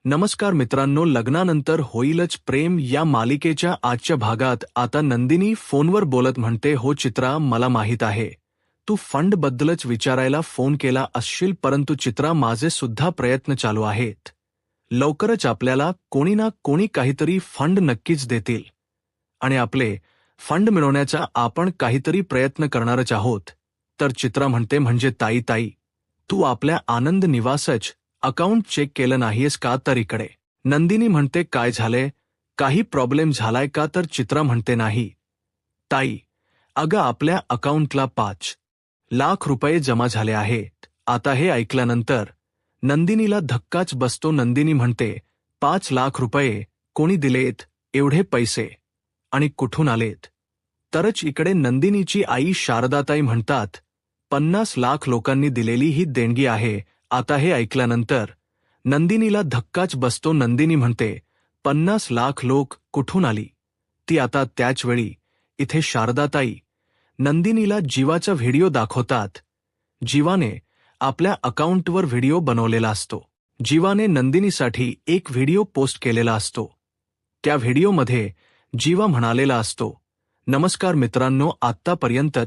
नमस्कार मित्रांनो, लग्नानंतर होईलच प्रेम या मालिकेच्या आजच्या भागात आता नंदिनी फोनवर बोलत म्हणते, हो चित्रा, मला माहीत आहे तू फंड बद्दलच विचारायला फोन केला असशील, परंतु चित्रा, माझे सुद्धा प्रयत्न चालू आहेत. लवकरच आपल्याला कोणी ना कोणी काहीतरी फंड नक्कीच देतील आणि आपले फंड मिळवण्याचा आपण काहीतरी प्रयत्न करणारच आहोत. तर चित्रा म्हणते, म्हणजे ताई, तू आपल्या आनंद निवासच अकाउंट चेक केलं नाहीयेस का? तर इकडे नंदिनी म्हणते, काय झाले, काही प्रॉब्लेम झालाय का? तर चित्रा म्हणते, नाही ताई, अगं आपल्या अकाउंटला 5 लाख रुपये जमा झाले आहेत. आता हे ऐकल्यानंतर नंदिनीला धक्काच बसतो. नंदिनी म्हणते, 5 लाख रुपये कोणी दिलेत? एवढे पैसे आणि कुठून आलेत? तरच इकडे नंदिनीची आई शारदाताई म्हणतात, 50 लाख लोकांनी दिलेली ही देणगी आहे. आता हे ऐकल्यानंतर नंदिनीला धक्काच बसतो. नंदिनी म्हणते, 50 लाख लोक कुठून आली ती? आता त्याच वेळी इथे शारदाताई नंदिनीला जीवाचा व्हिडिओ दाखवतात. जीवाने आपल्या अकाउंटवर व्हिडिओ बनवलेला असतो. जीवाने नंदिनीसाठी एक व्हिडिओ पोस्ट केलेला असतो. त्या व्हिडिओमध्ये जीवा म्हणालेला असतो, नमस्कार मित्रांनो, आत्तापर्यंत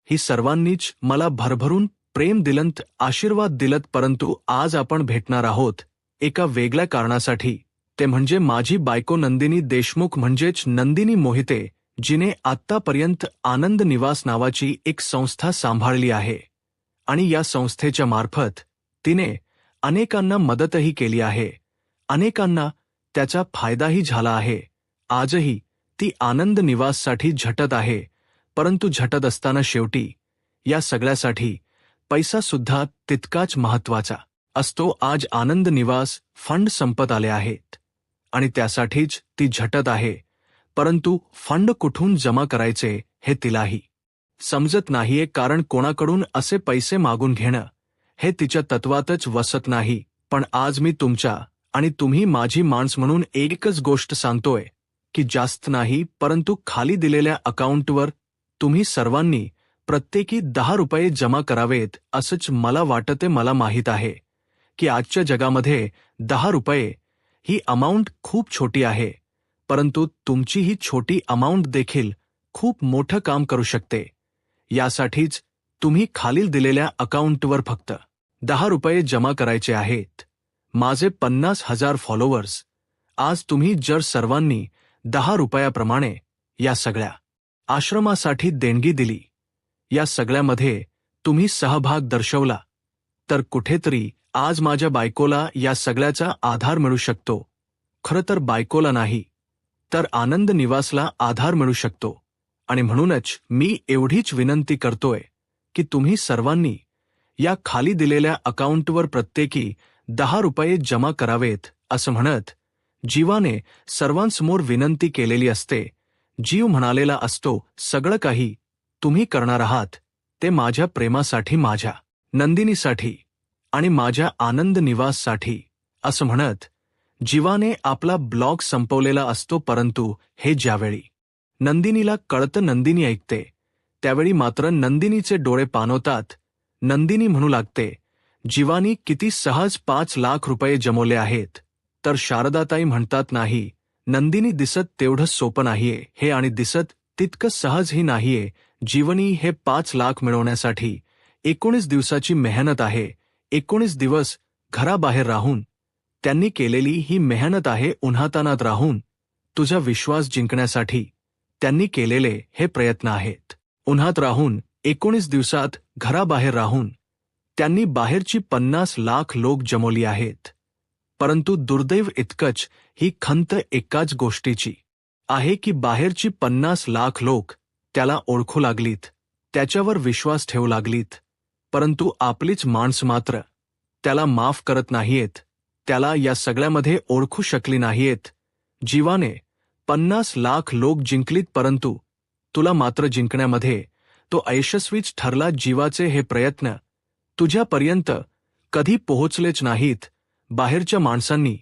ही सर्वांनीच मला भरभरून प्रेम दिलंत, आशीर्वाद दिलत, परंतु आज आपण भेटणार आहोत एका वेगळ्या कारणासाठी. ते म्हणजे माझी बायको नंदिनी देशमुख, म्हणजेच नंदिनी मोहिते, जिने आत्तापर्यंत आनंद निवास नावाची एक संस्था सांभाळली आहे आणि या संस्थेच्या मार्फत तिने अनेकांना मदतही केली आहे. अनेकांना त्याचा फायदाही झाला आहे. आजही ती आनंद निवाससाठी झटत आहे, परंतु झटत असताना शेवटी या सगळ्यासाठी पैसा सुद्धा तितकाच महत्वाचा असतो. आज आनंद निवास फंड संपत आले आहेत आणि त्यासाठीच ती झटत आहे, परंतु फंड कुठून जमा करायचे हे तिलाही समजत नाहीये, कारण कोणाकडून असे पैसे मागून घेणं हे तिच्या तत्वातच वसत नाही. पण आज मी तुमच्या आणि तुम्ही माझी माणस म्हणून एकच गोष्ट सांगतोय की जास्त नाही, परंतु खाली दिलेल्या अकाउंटवर तुम्ही सर्वांनी प्रत्येकी 10 रुपये जमा करावेत असंच मला वाटते. मला माहीत आहे की आजच्या जगामध्ये 10 रुपये ही अमाऊंट खूप छोटी आहे, परंतु तुमची ही छोटी अमाऊंट देखील खूप मोठं काम करू शकते. यासाठीच तुम्ही खालील दिलेल्या अकाउंटवर फक्त 10 रुपये जमा करायचे आहेत. माझे 50,000 फॉलोअर्स, आज तुम्ही जर सर्वांनी 10 रुपयाप्रमाणे या सगळ्या आश्रमासाठी देणगी दिली, या सगळ्यामध्ये तुम्ही सहभाग दर्शवला, तर कुठेतरी आज माझ्या बायकोला या सगळ्याचा आधार मिळू शकतो. खरं तर बायकोला नाही, तर आनंद निवासला आधार मिळू शकतो. आणि म्हणूनच मी एवढीच विनंती करतोय की तुम्ही सर्वांनी या खाली दिलेल्या अकाउंटवर प्रत्येकी 10 रुपये जमा करावेत. असं म्हणत जीवाने सर्वांसमोर विनंती केलेली असते. जीव म्हणालेला असतो, सगळं काही तुम्ही करणार आहात ते माझ्या प्रेमासाठी, माझ्या नंदिनीसाठी आणि माझ्या आनंद निवाससाठी. असं म्हणत जीवाने आपला ब्लॉग संपवलेला असतो. परंतु हे ज्यावेळी नंदिनीला कळतं, नंदिनी ऐकते, त्यावेळी मात्र नंदिनीचे डोळे पाणवतात. नंदिनी म्हणू लागते, जीवानी किती सहज 5 लाख रुपये जमवले आहेत. तर शारदाताई म्हणतात, नाही नंदिनी, दिसत तेवढं सोपं नाहीये हे, आणि दिसत तितकं सहजही नाहीये. जीवनी हे 5 लाख मिळवण्यासाठी 19 दिवसाची मेहनत आहे. 19 दिवस घराबाहेर राहून त्यांनी केलेली ही मेहनत आहे. उन्हातानात राहून तुझा विश्वास जिंकण्यासाठी त्यांनी केलेले हे प्रयत्न आहेत. उन्हात राहून 19 दिवसात घराबाहेर राहून त्यांनी बाहेरची 50 लाख लोक जमवली आहेत. परंतु दुर्दैव इतकंच, ही खंत एकाच गोष्टीची आहे की बाहेरची 50 लाख लोक त्याला ओळखू लागलीत, त्याच्यावर विश्वास ठेवू लागलीत, परंतु आपलीच माणसं मात्र त्याला माफ करत नाहीयेत, त्याला या सगळ्यामध्ये ओळखू शकली नाहीयेत. जीवाने 50 लाख लोक जिंकलीत, परंतु तुला मात्र जिंकण्यामध्ये तो अयशस्वीच ठरला. जीवाचे हे प्रयत्न तुझ्यापर्यंत कधी पोहोचलेच नाहीत. बाहेरच्या माणसांनी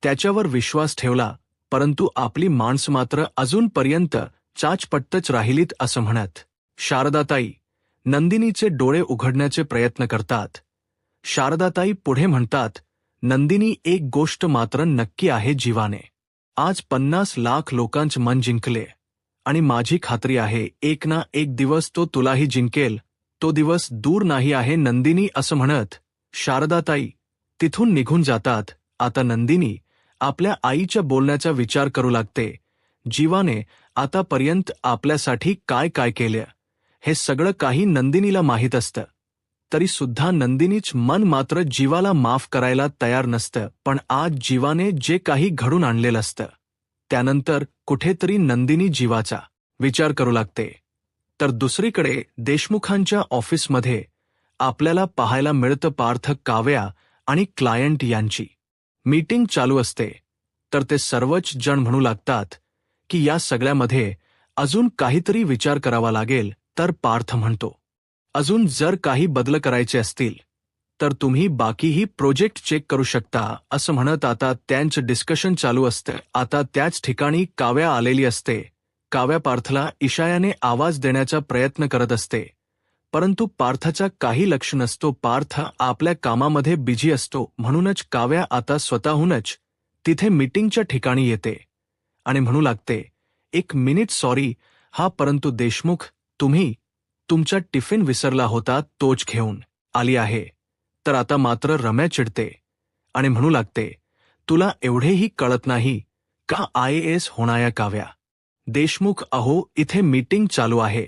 त्याच्यावर विश्वास ठेवला, परंतु आपली माणसं मात्र अजूनपर्यंत चाचपट्टच राहिलीत. असं म्हणत शारदाताई नंदिनीचे डोळे उघडण्याचे प्रयत्न करतात. शारदाताई पुढे म्हणतात, नंदिनी, एक गोष्ट मात्र नक्की आहे, जीवाने आज 50 लाख लोकांचं मन जिंकले आणि माझी खात्री आहे एक ना एक दिवस तो तुलाही जिंकेल. तो दिवस दूर नाही आहे. नंदिनी असं म्हणत शारदाताई तिथून निघून जातात. आता नंदिनी आपल्या आईच्या बोलण्याचा विचार करू लागते. जीवाने आतापर्यंत आपल्यासाठी काय काय केलं हे सगळं काही नंदिनीला माहीत असतं. तरी सुद्धा नंदिनीच मन मात्र जीवाला माफ करायला तयार नसतं. पण आज जीवाने जे काही घडून आणलेलं असतं त्यानंतर कुठेतरी नंदिनी जीवाचा विचार करू लागते. तर दुसरीकडे देशमुखांच्या ऑफिसमध्ये आपल्याला पाहायला मिळतं पार्थ, काव्या आणि क्लायंट यांची मीटिंग चालू असते. तर ते सर्वच जण म्हणू लागतात की या सगळ्यामध्ये अजून काहीतरी विचार करावा लागेल. तर पार्थ म्हणतो, अजून जर काही बदल करायचे असतील तर तुम्ही बाकीही प्रोजेक्ट चेक करू शकता असं म्हणत आता त्यांचं डिस्कशन चालू असतं. आता त्याच ठिकाणी काव्या आलेली असते. काव्या पार्थला इशाऱ्याने आवाज देण्याचा प्रयत्न करत असते, परंतु पार्थचा काही लक्ष नसतो. पार्थ आपल्या कामामध्ये बिझी असतो. म्हणूनच काव्या आता स्वतःहूनच तिथे मीटिंगच्या ठिकाणी येते आणि म्हणू लागते, एक मिनिट, सॉरी हा, परंतु देशमुख तुम्ही तुमचा टिफिन विसरला होता, तोच घेऊन आली आहे. तर आता मात्र रम्या चिडते आणि म्हणू लागते, तुला एवढेही कळत नाही का IAS होणाऱ्या काव्या? देशमुख, अहो इथे मीटिंग चालू आहे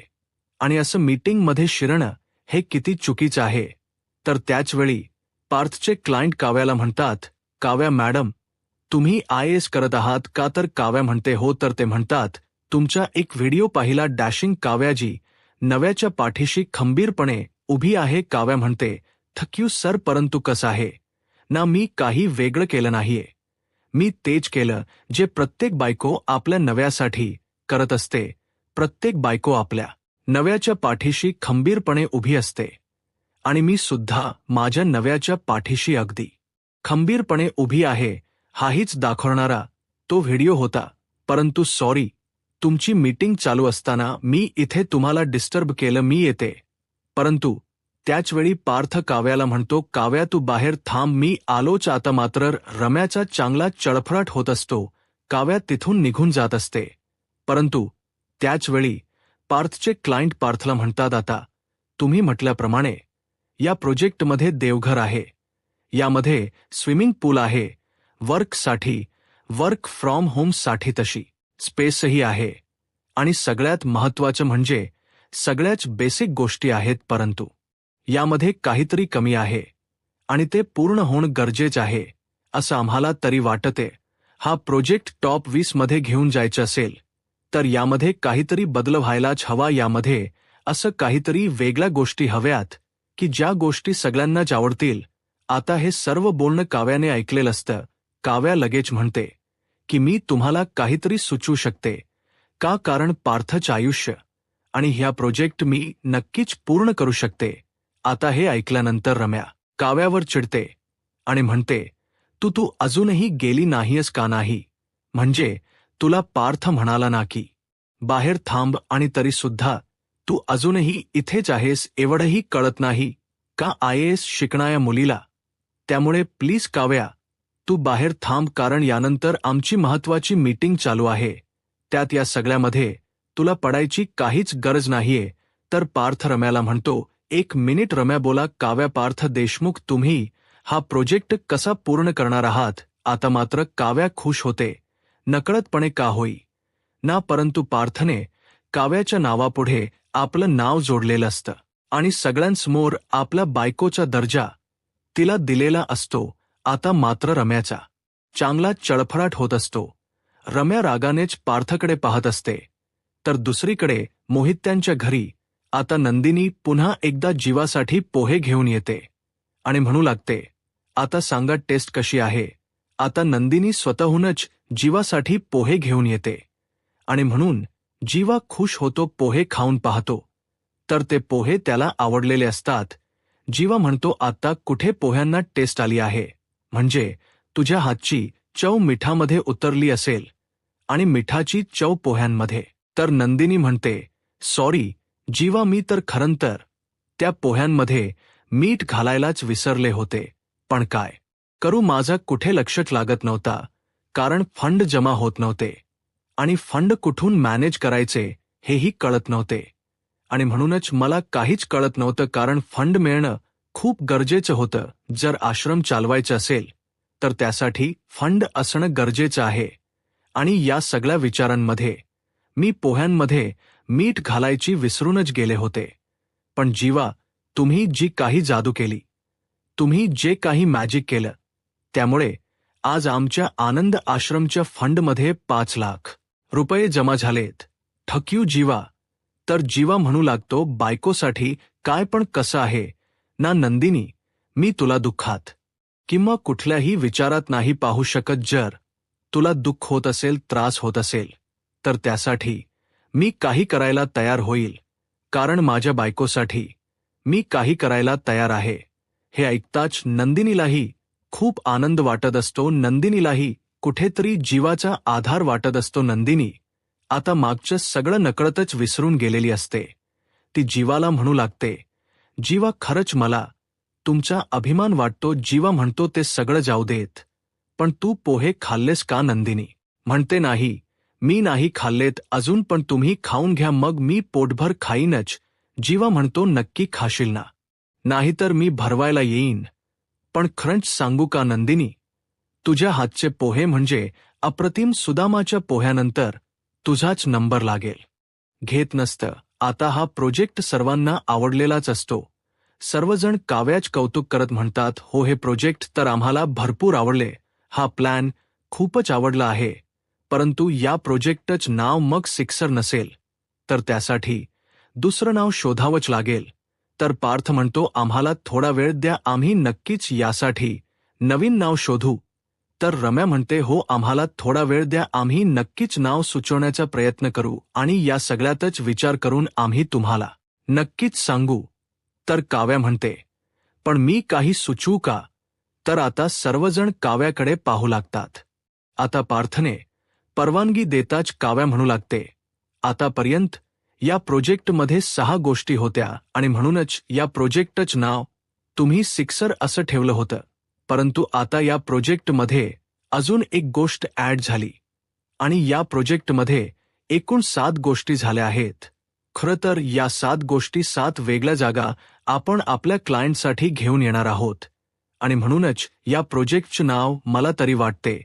आणि असं मीटिंगमध्ये शिरणं हे किती चुकीचं आहे. तर त्याचवेळी पार्थचे क्लायंट काव्याला म्हणतात, काव्या मॅडम तुम्ही IAS करत आहात का? तर काव्या म्हणते, हो. तर ते म्हणतात, तुमचा एक व्हिडिओ पाहिला. डॅशिंग काव्याजी नव्याच्या पाठीशी खंबीरपणे उभी आहे. काव्या म्हणते, थँक यू सर, परंतु कसं आहे ना, मी काही वेगळं केलं नाहीये. मी तेच केलं जे प्रत्येक बायको आपल्या नव्यासाठी करत असते. प्रत्येक बायको आपल्या नव्याच्या पाठीशी खंबीरपणे उभी असते आणि मी सुद्धा माझ्या नव्याच्या पाठीशी अगदी खंबीरपणे उभी आहे. हाहीच दाखवणारा तो व्हिडिओ होता. परंतु सॉरी, तुमची मीटिंग चालू असताना मी इथे तुम्हाला डिस्टर्ब केलं. मी येते. परंतु त्याचवेळी पार्थ काव्याला म्हणतो, काव्या तू बाहेर थांब, मी आलोच. आता मात्र रम्याचा चांगला चळफळाट होत असतो. काव्या तिथून निघून जात असते. परंतु त्याचवेळी पार्थचे क्लायंट पार्थला म्हणतात, आता तुम्ही म्हटल्याप्रमाणे या प्रोजेक्टमध्ये देवघर आहे, यामध्ये स्विमिंग पूल आहे, वर्क फ्रॉम होमसाठी तशी स्पेसही आहे आणि सगळ्यात महत्त्वाचं म्हणजे सगळ्याच बेसिक गोष्टी आहेत. परंतु यामध्ये काहीतरी कमी आहे आणि ते पूर्ण होणं गरजेचं आहे असं आम्हाला तरी वाटते. हा प्रोजेक्ट टॉप 20 मध्ये घेऊन जायचं असेल तर यामध्ये काहीतरी बदल व्हायलाच हवा. यामध्ये असं काहीतरी वेगळ्या गोष्टी हव्यात की ज्या गोष्टी सगळ्यांनाच आवडतील. आता हे सर्व बोलणं काव्याने ऐकलेलं असतं. काव्या लगेच म्हणते की मी तुम्हाला काहीतरी सुचवू शकते का, कारण पार्थचं आयुष्य आणि ह्या प्रोजेक्ट मी नक्कीच पूर्ण करू शकते. आता हे ऐकल्यानंतर रम्या काव्यावर चिडते आणि म्हणते, तू अजूनही गेली नाहीयस का? नाही म्हणजे तुला पार्थ म्हणाला ना की बाहेर थांब आणि तरी सुद्धा तू अजूनही इथेच आहेस. एवढंही कळत नाही का IAS शिकणाऱ्या मुलीला? त्यामुळे प्लीज काव्या तू बाहेर थांब, कारण यानंतर आमची महत्त्वाची मीटिंग चालू आहे. त्यात या सगळ्यामध्ये तुला पडायची काहीच गरज नाहीये. तर पार्थ रम्याला म्हणतो, एक मिनिट रम्या बोला. काव्या, पार्थ देशमुख तुम्ही हा प्रोजेक्ट कसा पूर्ण करणार आहात? आता मात्र काव्या खुश होते, नकळतपणे का होई ना, परंतु पार्थने काव्याच्या नावापुढे आपलं नाव जोडलेलं असतं आणि सगळ्यांसमोर आपल्या बायकोचा दर्जा तिला दिलेला असतो. आता मात्र रम्याचा चांगला चळफळाट होत असतो. रम्या रागानेच पार्थकडे पाहत असते. तर दुसरीकडे मोहित्यांच्या घरी आता नंदिनी पुन्हा एकदा जीवासाठी पोहे घेऊन येते आणि म्हणू लागते, आता सांगा टेस्ट कशी आहे? आता नंदिनी स्वतःहूनच जीवासाठी पोहे घेऊन येते आणि म्हणून जीवा खुश होतो. पोहे खाऊन पाहतो तर ते पोहे त्याला आवडलेले असतात. जीवा म्हणतो, आता कुठे पोह्यांना टेस्ट आली आहे? म्हणजे तुझ्या हातची चव मिठामध्ये उतरली असेल आणि मिठाची चव पोह्यांमध्ये. तर नंदिनी म्हणते, सॉरी जीवा, मी तर खरंतर त्या पोह्यांमध्ये मीठ घालायलाच विसरले होते. पण काय करू माझा कुठे लक्षच लागत नव्हता, कारण फंड जमा होत नव्हते आणि फंड कुठून मॅनेज करायचे हेही कळत नव्हते. आणि म्हणूनच मला काहीच कळत नव्हतं, कारण फंड मिळणं खूप गरजेचं होतं. जर आश्रम चालवायचं असेल तर त्यासाठी फंड असणं गरजेचं आहे. आणि या सगळ्या विचारांमध्ये मी पोह्यांमध्ये मीठ घालायची विसरूनच गेले होते. पण जीवा, तुम्ही जी काही जादू केली, तुम्ही जे काही मॅजिक केलं, त्यामुळे आज आमच्या आनंद आश्रमच्या फंडमध्ये 5 लाख रुपये जमा झालेत. थँक्यू जीवा. तर जीवा म्हणू लागतो, बायकोसाठी काय पण कसं आहे ना नंदिनी, मी तुला दुःखात किंवा कुठल्याही विचारात नाही पाहू शकत. जर तुला दुःख होत असेल, त्रास होत असेल, तर त्यासाठी मी काही करायला तयार होईल, कारण माझ्या बायकोसाठी मी काही करायला तयार आहे. हे ऐकताच नंदिनीलाही खूप आनंद वाटत असतो. नंदिनीलाही कुठेतरी जीवाचा आधार वाटत असतो. नंदिनी आता मागचं सगळं नकळतच विसरून गेलेली असते. ती जीवाला म्हणू लागते, जीवा खरंच मला तुमचा अभिमान वाटतो. जीवा म्हणतो, ते सगळं जाऊ देत, पण तू पोहे खाल्लेस का? नंदिनी म्हणते, नाही, मी नाही खाल्लेत अजून, पण तुम्ही खाऊन घ्या, मग मी पोटभर खाईनच. जीवा म्हणतो, नक्की खाशील ना? नाहीतर मी भरवायला येईन. पण खरंच सांगू का नंदिनी, तुझ्या हातचे पोहे म्हणजे अप्रतिम. सुदामाच्या पोह्यानंतर तुझाच नंबर लागेल. घेत नसतं. आता हा प्रोजेक्ट सर्वांना आवडलेलाच असतो. सर्वजण काव्याच कौतुक करत म्हणतात, हो, हे प्रोजेक्ट तर आम्हाला भरपूर आवडले, हा प्लॅन खूपच आवडला आहे. परंतु या प्रोजेक्टच नाव मग सिक्सर नसेल तर त्यासाठी दुसरं नाव शोधावंच लागेल. तर पार्थ म्हणतो, आम्हाला थोडा वेळ द्या, आम्ही नक्कीच यासाठी नवीन नाव शोधू. तर रम्या म्हणते, हो, आम्हाला थोडा वेळ द्या, आम्ही नक्कीच नाव सुचवण्याचा प्रयत्न करू आणि या सगळ्यातच विचार करून आम्ही तुम्हाला नक्कीच सांगू. तर काव्या म्हणते, पण मी काही सुचवू का? तर आता सर्वजण काव्याकडे पाहू लागतात. आता पार्थने परवानगी देताच काव्या म्हणू लागते, आतापर्यंत या प्रोजेक्टमध्ये 6 गोष्टी होत्या आणि म्हणूनच या प्रोजेक्टच नाव तुम्ही सिक्सर असं ठेवलं होतं. परंतु आता या प्रोजेक्टमध्ये अजून एक गोष्ट ॲड झाली आणि या प्रोजेक्टमध्ये एकूण 7 गोष्टी झाल्या आहेत. खरं तर या 7 गोष्टी 7 वेगळ्या जागा आपण आपल्या क्लायंटसाठी घेऊन येणार आहोत. आणि म्हणूनच या प्रोजेक्टचं नाव मला तरी वाटते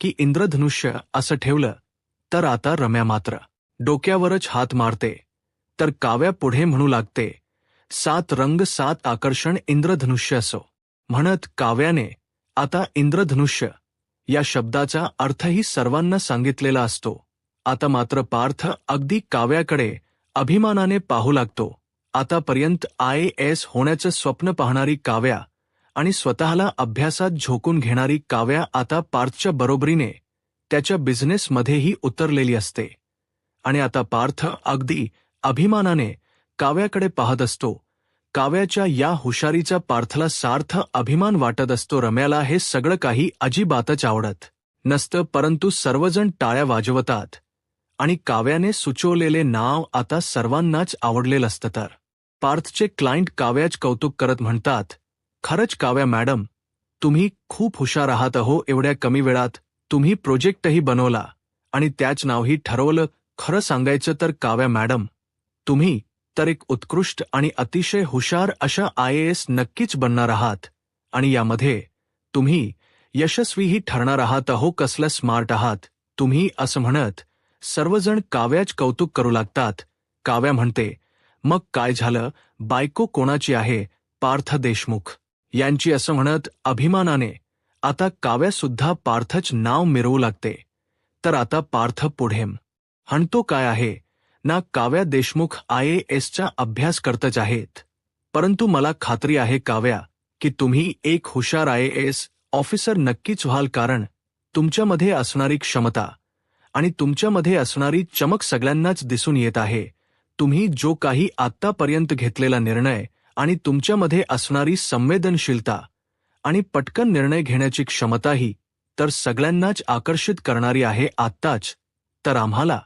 की इंद्रधनुष्य असं ठेवलं तर. आता रम्या मात्र डोक्यावरच हात मारते. तर काव्या पुढे म्हणू लागते, 7 रंग 7 आकर्षण इंद्रधनुष्य असो. म्हणत काव्याने आता इंद्रधनुष्य या शब्दाचा अर्थही सर्वांना सांगितलेला असतो. आता मात्र पार्थ अगदी काव्याकडे अभिमानाने पाहू लागतो. आतापर्यंत IAS होण्याचं स्वप्न पाहणारी काव्या आणि स्वतःला अभ्यासात झोकून घेणारी काव्या आता पार्थच्या बरोबरीने त्याच्या बिझनेसमध्येही उतरलेली असते. आणि आता पार्थ अगदी अभिमानाने काव्याकडे पाहत असतो. काव्याच्या या हुशारीचा पार्थला सार्थ अभिमान वाटत असतो. रम्याला हे सगळं काही अजिबातच आवडत नसतं, परंतु सर्वजण टाळ्या वाजवतात आणि काव्याने सुचवलेले नाव आता सर्वांनाच आवडलेलं असतं. तर पार्थचे क्लायंट काव्याच कौतुक करत म्हणतात, खरंच काव्या मॅडम, तुम्ही खूप हुशार आहात. हो, एवढ्या कमी वेळात तुम्ही प्रोजेक्टही बनवला आणि त्याच नावही ठरवलं. खरं सांगायचं तर काव्या मॅडम, तुम्ही तर एक उत्कृष्ट आणि अतिशय हुशार अशा IAS नक्कीच बनणार आहात आणि यामध्ये तुम्ही यशस्वीही ठरणार आहात. हो, कसलं स्मार्ट आहात तुम्ही, असं म्हणत सर्वजण काव्याच कौतुक करू लागतात. काव्या म्हणते, मग काय झालं? बायको कोणाची आहे? पार्थ देशमुख यांची, असं म्हणत अभिमानाने आता काव्यासुद्धा पार्थच नाव मिरवू लागते. तर आता पार्थ पुढे म्हणतो, काय आहे ना, काव्या देशमुख IASचा अभ्यास करतच आहेत. परंतु मला खात्री आहे काव्या की तुम्ही एक हुशार IAS ऑफिसर नक्कीच व्हाल, कारण तुमच्यामध्ये असणारी क्षमता आणि तुमच्यामध्ये असणारी चमक सगळ्यांनाच दिसून येत आहे. तुम्ही जो काही आत्तापर्यंत घेतलेला निर्णय आणि तुमच्यामध्ये असणारी संवेदनशीलता आणि पटकन निर्णय घेण्याची क्षमताही तर सगळ्यांनाच आकर्षित करणारी आहे. आत्ताच तर आम्हाला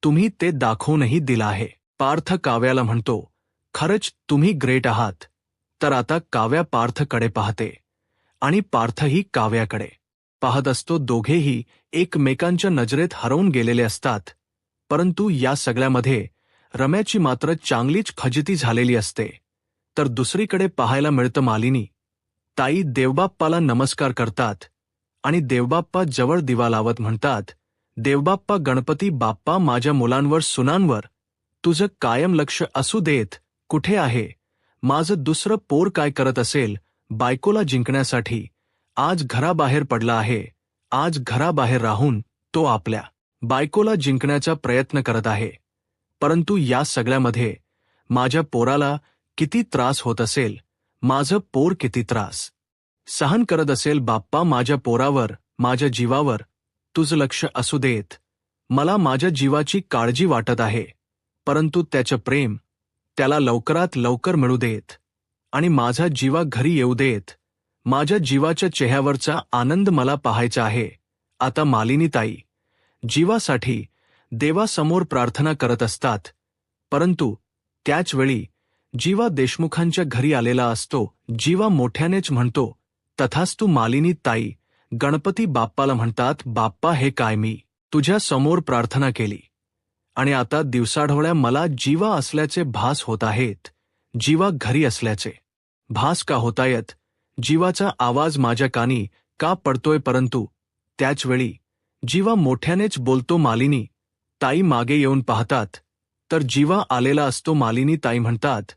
तुम्ही ते दाखवूनही दिलं आहे. पार्थ काव्याला म्हणतो, खरंच तुम्ही ग्रेट आहात. तर आता काव्या पार्थकडे पाहते आणि पार्थही काव्याकडे पाहत असतो. दोघेही एकमेकांच्या नजरेत हरवून गेलेले असतात. परंतु या सगळ्यामध्ये रम्याची मात्र चांगलीच फजिती झालेली असते. तर दुसरीकडे पाहायला मिळतं मालिनी ताई देवबाप्पाला नमस्कार करतात आणि देवबाप्पा जवळ दिवा लावत म्हणतात, देवबाप्पा गणपती बाप्पा माझ्या मुलांवर सुनांवर तुझं कायम लक्ष असू देत. कुठे आहे माझं दुसरं पोर, काय करत असेल बायकोला जिंकण्यासाठी. आज घराबाहेर पडला आहे. आज घराबाहेर राहून तो आपल्या बायकोला जिंकण्याचा प्रयत्न करत आहे. परंतु या सगळ्यामध्ये माझ्या पोराला किती त्रास होत असेल, माझं पोर किती त्रास सहन करत असेल. बाप्पा माझ्या पोरावर, माझ्या जीवावर तुझं लक्ष असू देत. मला माझ्या जीवाची काळजी वाटत आहे, परंतु त्याचं प्रेम त्याला लवकरात लवकर मिळू देत आणि माझा जीवा घरी येऊ देत. माझ्या जीवाच्या चेहऱ्यावरचा आनंद मला पाहायचा आहे. आता मालिनीताई जीवासाठी देवासमोर प्रार्थना करत असतात. परंतु त्याच वेळी जीवा देशमुखांच्या घरी आलेला असतो. जीवा मोठ्यानेच म्हणतो, तथास्तु मालिनीताई गणपती बाप्पाला म्हणतात, बाप्पा हे काय मी तुझ्या समोर प्रार्थना केली आणि आता दिवसाढवळ्या मला जीवा असल्याचे भास होत आहेत. जीवा घरी असल्याचे भास का होतायत. जीवाचा आवाज माझ्या कानी का पडतोय. परंतु त्याचवेळी जीवा मोठ्यानेच बोलतो. मालिनी ताई मागे येऊन पाहतात तर जीवा आलेला असतो. मालिनी ताई म्हणतात,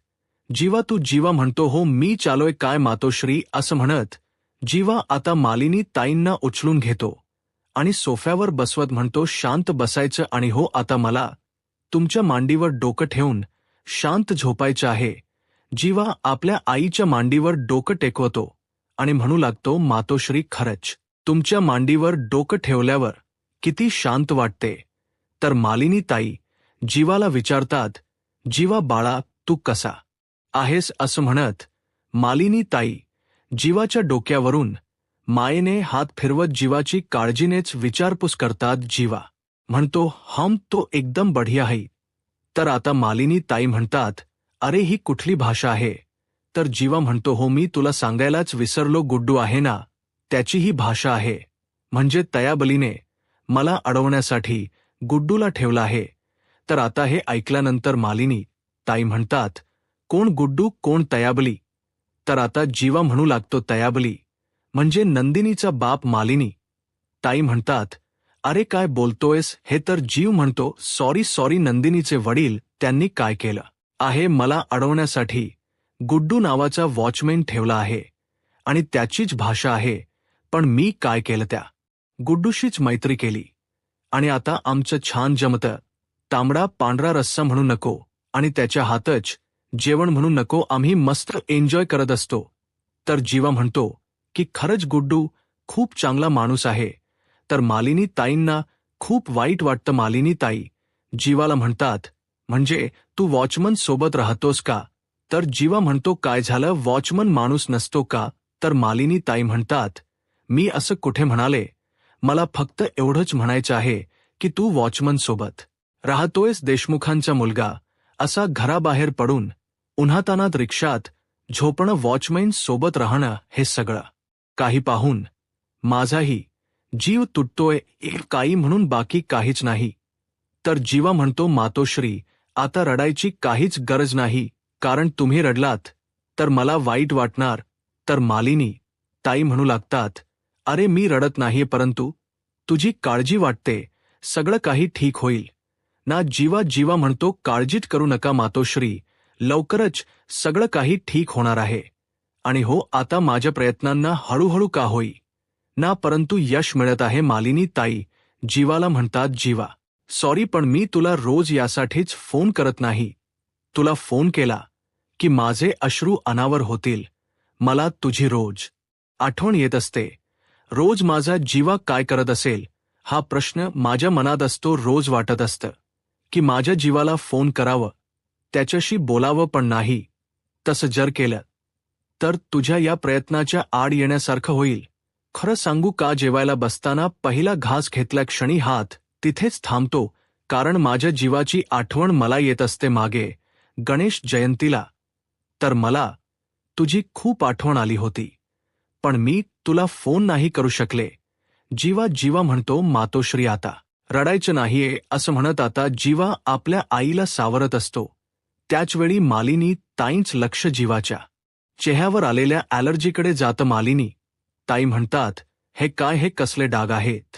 जीवा तू. जीवा म्हणतो, हो मी चालोय काय मातोश्री. असं म्हणत जीवा आता मालिनी ताईंना उचलून घेतो आणि सोफ्यावर बसवत म्हणतो, शांत बसायचं आणि हो आता मला तुमच्या मांडीवर डोकं ठेवून शांत झोपायचं आहे. जीवा आपल्या आईच्या मांडीवर डोकं टेकवतो आणि म्हणू लागतो, मातोश्री खरंच तुमच्या मांडीवर डोकं ठेवल्यावर किती शांत वाटते. तर मालिनी ताई जीवाला विचारतात, जीवा बाळा तू कसा आहेस. असं म्हणत मालिनी ताई जीवाच्या डोक्यावरून मायेने हात फिरवत जीवाची काळजीनेच विचारपूस करतात. जीवा म्हणतो, हम तो एकदम बढिया है. तर आता मालिनी ताई म्हणतात, अरे ही कुठली भाषा आहे. तर जीवा म्हणतो, हो मी तुला सांगायलाच विसरलो, गुड्डू आहे ना त्याची ही भाषा आहे. म्हणजे तयाबलीने मला अडवण्यासाठी गुड्डूला ठेवला आहे. तर आता हे ऐकल्यानंतर मालिनी ताई म्हणतात, कोण गुड्डू कोण तयाबली. तर आता जीवा म्हणू लागतो, तयाबली म्हणजे नंदिनीचा बाप. मालिनी ताई म्हणतात, अरे काय बोलतोयस. हे तर जीव म्हणतो, सॉरी नंदिनीचे वडील त्यांनी काय केलं आहे, मला अडवण्यासाठी गुड्डू नावाचा वॉचमॅन ठेवला आहे आणि त्याचीच भाषा आहे. पण मी काय केलं, त्या गुड्डूशीच मैत्री केली आणि आता आमचं छान जमतं. तांबडा पांढरा रस्सा म्हणू नको आणि त्याच्या हातच जेवण म्हणू नको, आम्ही मस्त एन्जॉय करत असतो. तर जीवा म्हणतो की खरंच गुड्डू खूप चांगला माणूस आहे. तर मालिनी ताईंना खूप वाईट वाटतं. मालिनी ताई जीवाला म्हणतात, म्हणजे तू वॉचमन सोबत राहतोस का. तर जीवा म्हणतो, काय झालं, वॉचमन माणूस नसतो का. तर मालिनी ताई म्हणतात, मी असं कुठे म्हणाले, मला फक्त एवढंच म्हणायचं आहे की तू वॉचमन सोबत राहतोयस. देशमुखांचा मुलगा असा घराबाहेर पडून उन्हातानात रिक्षात झोपणं, वॉचमॅन सोबत राहणं, हे सगळं काही पाहून माझाही जीव तुटतोय. एक काही म्हणून बाकी काहीच नाही. तर जीवा म्हणतो, मातोश्री आता रडायची काहीच गरज नाही, कारण तुम्ही रडलात तर मला वाईट वाटणार. तर मालिनी ताई म्हणू लागतात, अरे मी रडत नाहीये, परंतु तुझी काळजी वाटते, सगळं काही ठीक होईल ना. जीवा म्हणतो, काळजीच करू नका मातोश्री, लवकरच सगळं काही ठीक होणार आहे. आणि हो आता माझ्या प्रयत्नांना हळूहळू का होई ना, परंतु यश मिळत आहे. मालिनी ताई जीवाला म्हणतात, जीवा सॉरी पण मी तुला रोज यासाठीच फोन करत नाही. तुला फोन केला की माझे अश्रू अनावर होतील. मला तुझी रोज आठवण येत असते. रोज माझा जीवा काय करत असेल हा प्रश्न माझ्या मनात असतो. रोज वाटत असतं की माझ्या जीवाला फोन करावं, त्याच्याशी बोलावं, पण नाही. तसं जर केलं तर तुझ्या या प्रयत्नाच्या आड येण्यासारखं होईल. खरं सांगू का, जेवायला बसताना पहिला घास घेतल्या क्षणी हात तिथेच थांबतो, कारण माझ्या जीवाची आठवण मला येत असते. मागे गणेश जयंतीला तर मला तुझी खूप आठवण आली होती, पण मी तुला फोन नाही करू शकले. जीवा जीवा म्हणतो मातोश्री आता. रडायचं नाहीये असं म्हणत आता जीवा आपल्या आईला सावरत असतो. त्याचवेळी मालिनी ताईंच लक्ष जीवाच्या चेहऱ्यावर आलेल्या ॲलर्जीकडे जातं. मालिनी ताई म्हणतात, हे काय, हे कसले डाग आहेत?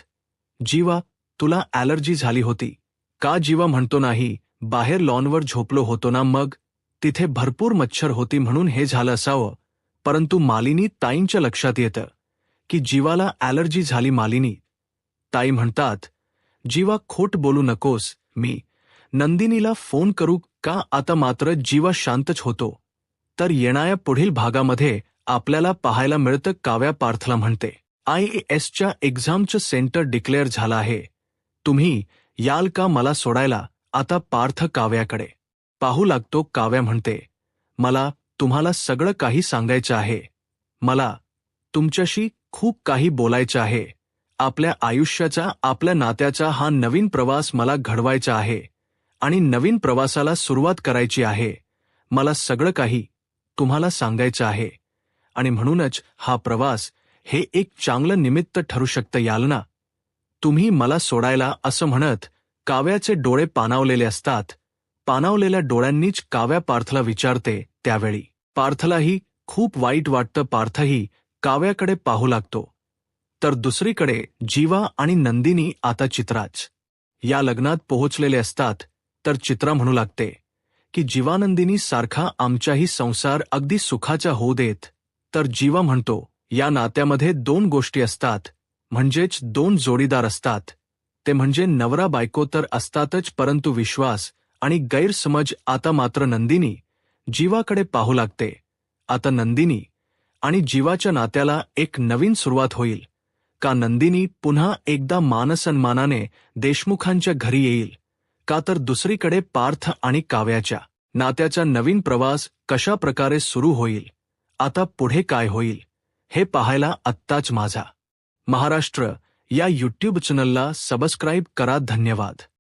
जीवा, तुला ॲलर्जी झाली होती का? जीवा म्हणतो, नाही, बाहेर लॉनवर झोपलो होतो ना, मग तिथे भरपूर मच्छर होती म्हणून हे झालं असावं. परंतु मालिनी ताईंच्या लक्षात येतं की जीवाला ॲलर्जी झाली. मालिनी ताई म्हणतात, जीवा खोट बोलू नकोस, मी नंदिनीला फोन करू का? आता मात्र जीवा शांतच होतो. तर येणाऱ्या पुढील भागामध्ये आपल्याला पाहायला मिळतं काव्या पार्थला म्हणते, IASच्या एक्झामचं सेंटर डिक्लेअर झालं आहे. तुम्ही याल का मला सोडायला? आता पार्थ काव्याकडे पाहू लागतो. काव्या म्हणते, मला तुम्हाला सगळं काही सांगायचं आहे. मला तुमच्याशी खूप काही बोलायचं आहे. आपल्या आयुष्याचा, आपल्या नात्याचा हा नवीन प्रवास मला घडवायचा आहे आणि नवीन प्रवासाला सुरुवात करायची आहे. मला सगळं काही तुम्हाला सांगायचं आहे आणि म्हणूनच हा प्रवास हे एक चांगलं निमित्त ठरू शकतं. याल ना तुम्ही मला सोडायला? असं म्हणत काव्याचे डोळे पाणावलेले असतात. पाणावलेल्या डोळ्यांनीच काव्या पार्थला विचारते. त्यावेळी पार्थलाही खूप वाईट वाटतं. पार्थही काव्याकडे पाहू लागतो. तर दुसरीकडे जीवा आणि नंदिनी आता चित्राच या लग्नात पोहोचलेले असतात. तर चित्रा म्हणू लागते की जीवानंदिनी सारखा आमचाही संसार अगदी सुखाचा होऊ देत. तर जीवा म्हणतो, या नात्यामध्ये दोन गोष्टी असतात, म्हणजेच दोन जोडीदार असतात. ते म्हणजे नवरा बायको तर असतातच, परंतु विश्वास आणि गैरसमज. आता मात्र नंदिनी जीवाकडे पाहू लागते. आता नंदिनी आणि जीवाच्या नात्याला एक नवीन सुरुवात होईल का? नंदिनी पुन्हा एकदा मानसन्मानाने देशमुखांच्या घरी येईल का? तर दुसरीकडे पार्थ आणि काव्याच्या नात्याचा नवीन प्रवास कशा प्रकारे सुरू होईल? आता पुढे काय होईल हे पाहायला आत्ताच माझा महाराष्ट्र या यूट्यूब चॅनलला सबस्क्राईब करा. धन्यवाद.